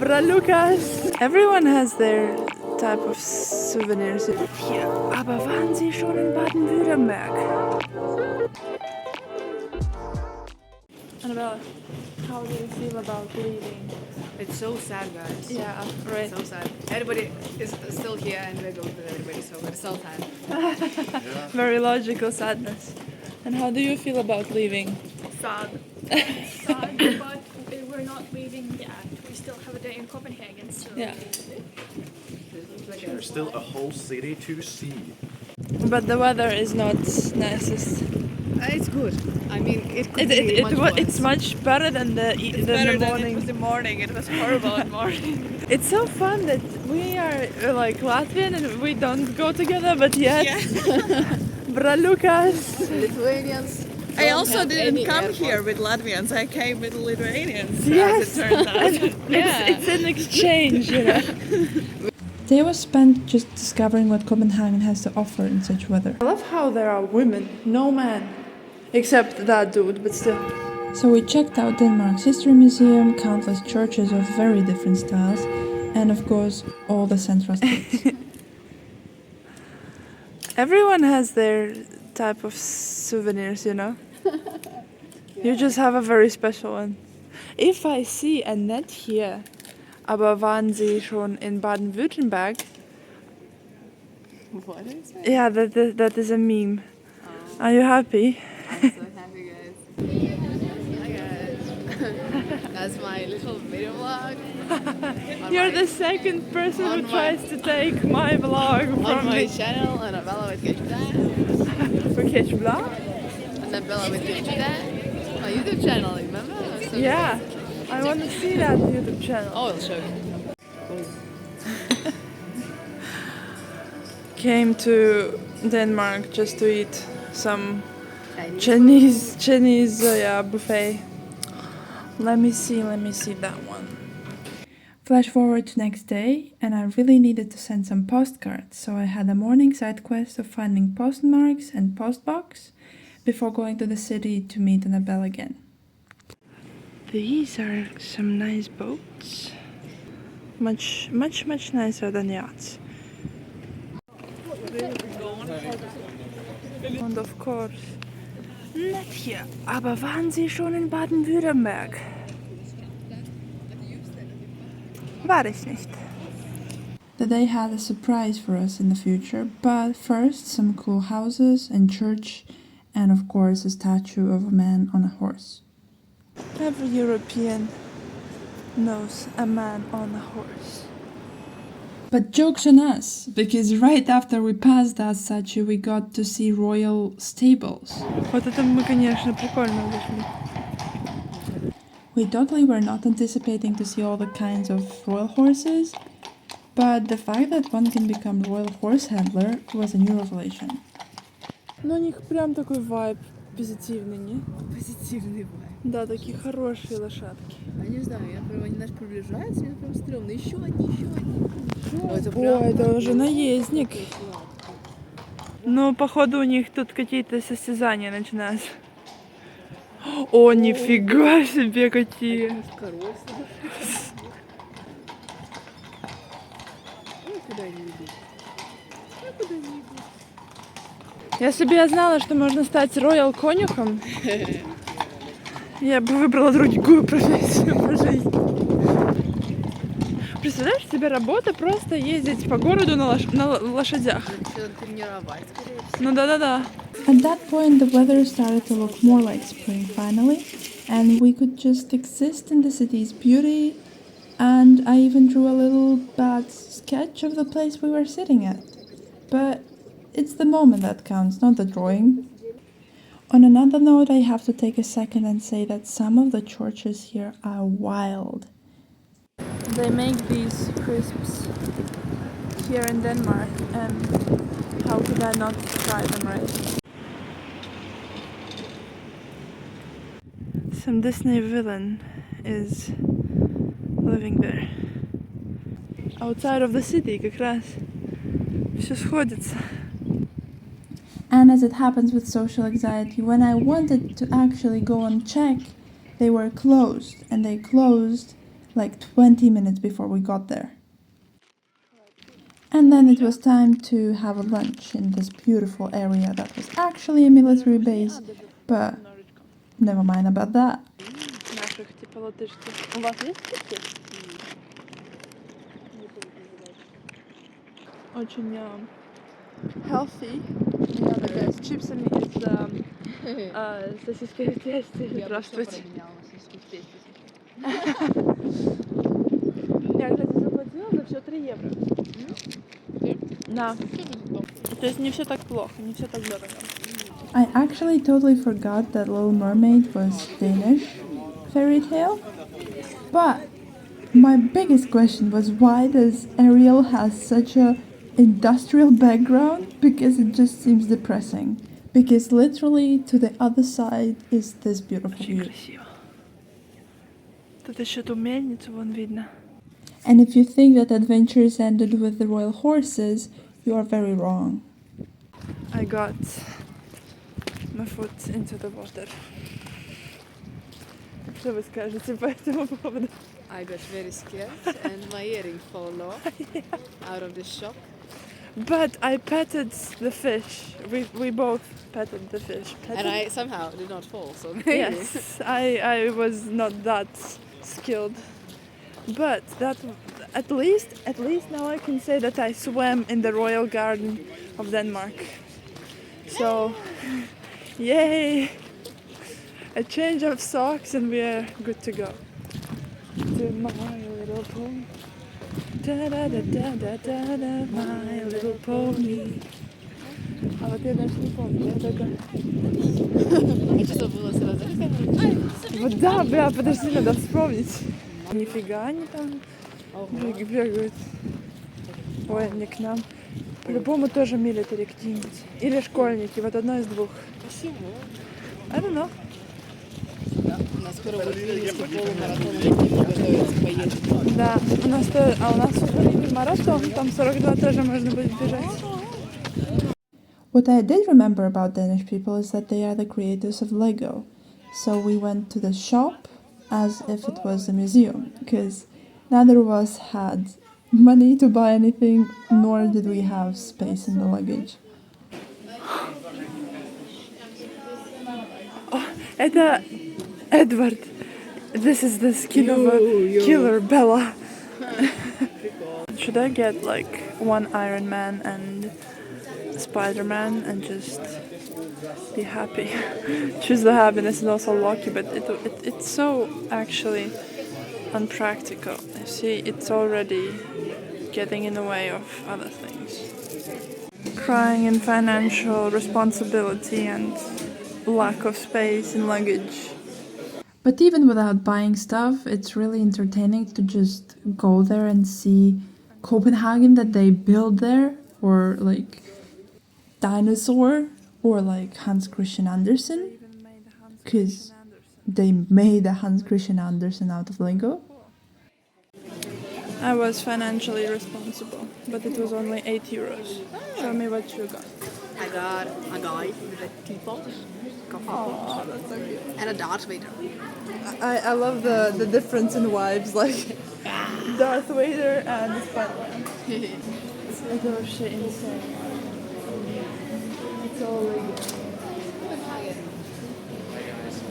Bra Lukas! Everyone has their type of souvenirs. Hier, aber waren Sie schon in Baden Württemberg? Annabella, how do you feel about leaving? It's so sad, guys. Yeah, right. So sad. Everybody is still here and we're going with everybody, so it's so sad. Very logical sadness. And how do you feel about leaving? Sad, but we're not leaving yet. We still have a day in Copenhagen, so Yeah. There's still a whole city to see. But the weather is not nicest. It's good. I mean, it could be much worse. It's much better than the morning. It was the morning. It was horrible in the morning. It's so fun that we are like Latvian and we don't go together, but yet Bra Lukas. Lithuanians. I also didn't come here with Latvians. I came with Lithuanians, Yes. as it turns out. It's an exchange, you know. Day was spent just discovering what Copenhagen has to offer in such weather. I love how there are women, no men, except that dude, but still. So we checked out Denmark's history museum, countless churches of very different styles, and of course all the central states. Everyone has their type of souvenirs, you know. You just have a very special one. If I see a net here, aber waren Sie schon in Baden Württemberg? What is it? Yeah, that is a meme. Are you happy? I'm so happy, guys. Hi, guys. That's my little video vlog. You're the second person who tries to take my vlog on from my me. channel, and Bella with Gitchda. For Ketchbla? And then Bella with Gitchda. My YouTube channel, remember? So Yeah, I want to see that YouTube channel. Oh, I'll show you. Came to Denmark just to eat some Chinese buffet. Let me see that one. Flash forward to next day, and I really needed to send some postcards, so I had a morning side quest of finding postmarks and postbox before going to the city to meet Annabelle again. These are some nice boats. Much nicer than yachts. And of course, nett hier. Aber waren Sie schon in Baden Württemberg? War ich nicht. The day had a surprise for us in the future, but first some cool houses and church, and of course a statue of a man on a horse. Every European knows a man on a horse. But joke's on us, because right after we passed that statue we got to see royal stables. Вот это мы, конечно, прикольно вышли. We totally were not anticipating to see all the kinds of royal horses, but the fact that one can become royal horse handler was a new revelation. Ну, у них прям такой вайб позитивный, не? Позитивный вайб. Да, такие хорошие лошадки. Я не знаю, они нас приближаются, мне прям стрёмно. Еще одни. Ой, это уже наездник. Ну, походу, у них тут какие-то состязания начинаются. О, нифига себе какие! Если бы я знала, что можно стать роял конюхом, я бы выбрала другую профессию по жизни. Представляешь, тебе работа просто ездить по городу на лошадях. Ну да. At that point, the weather started to look more like spring finally, and we could just exist in the city's beauty, and I even drew a little bad sketch of the place we were sitting at. But it's the moment that counts, not the drawing. On another note, I have to take a second and say that some of the churches here are wild. They make these crisps here in Denmark, and how could I not try them, right? Some Disney villain is living there. Outside of the city, как раз. Все сходится. And as it happens with social anxiety, when I wanted to actually go and check, they were closed, and they closed like 20 minutes before we got there. And then it was time to have a lunch in this beautiful area that was actually a military base, but never mind about that. Наших типа латышских. У вас есть чипсы? Очень healthy. Yeah, because chips and is сосиска в тесте. Здравствуйте. Я, кстати, заплатила за все 3 евро. Да. То есть не все так плохо, не все так дорого. I actually totally forgot that Little Mermaid was Danish fairy tale. But my biggest question was, why does Ariel has such a industrial background? Because it just seems depressing. Because literally to the other side is this beautiful view. Красиво. Тут еще эту мельницу вон видно. And if you think that adventures ended with the royal horses, you are very wrong. I got my foot into the water. Что вы скажете по этому поводу? I got very scared and my earring fell off out of the shock. But I petted the fish. We both petted the fish. And I somehow did not fall, so maybe. Yes, I was not that skilled. But that at least now I can say that I swam in the royal garden of Denmark. So, yay! A change of socks and we're good to go. To my little pony. Da da da da da da da, my little pony. А вот я даже не помню, я только... А что было сразу? Вот да, бля, подожди, надо вспомнить. Нифига они там бегают. Ой, не к нам. По-любому тоже милитари где-нибудь. Или школьники, вот одно из двух. Почему? I don't know. У нас скоро будет вильнюсский полумаратон, готовится поехать. Да, у нас уже маратон, там 42 тоже можно будет бежать. What I did remember about Danish people is that they are the creators of Lego. So we went to the shop as if it was a museum, because neither of us had money to buy anything, nor did we have space in the luggage. Это Edward. This is the skin of a killer Bella. Should I get like one Iron Man and Spider-Man and just be happy? Choose the happiness and also lucky, but it's so actually unpractical. You see, it's already getting in the way of other things. Crying in financial responsibility and lack of space in luggage. But even without buying stuff, it's really entertaining to just go there and see Copenhagen that they built there, or like dinosaur, or like Hans Christian Andersen, because they made a Hans Christian Andersen out of Lego. I was financially responsible, but it was only 8 euros. Show me what you got. I got a guy with a teapot, coffee pot, that's so cute. and a Darth Vader. I love the difference in vibes, like Darth Vader and Spider-Man. It's like oh shit insane. It's all Lego.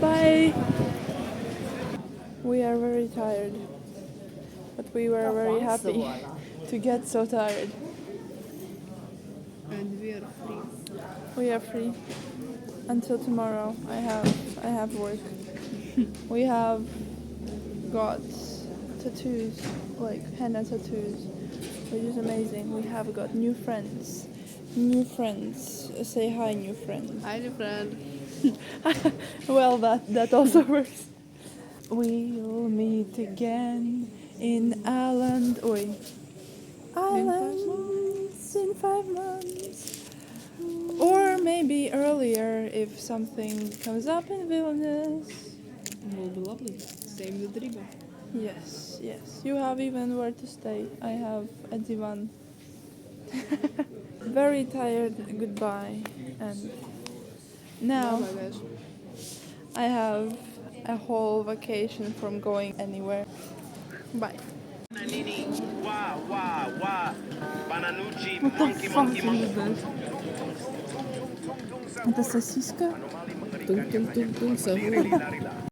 Bye! We are very tired, but we were very happy to get so tired. And we are free. We are free until tomorrow. I have work. We have got tattoos, like henna tattoos, which is amazing. We have got new friends. New friends. Say hi, new friends. Hi, new friend. Well, that also works. We'll meet again in Ireland. Oi. Islands in 5 months. Or maybe earlier if something comes up in Vilnius. It will be lovely. Same with Riga. Yes, yes. You have even where to stay. I have a divan. Very tired. Goodbye. And now Oh my gosh. I have a whole vacation from going anywhere. Bye. Wah, wah, wah. Bananucci, What the monkey, fuck monkey, is monkey. this? Это сосиска? Тунг-тунг-тунг-тунг, сахур.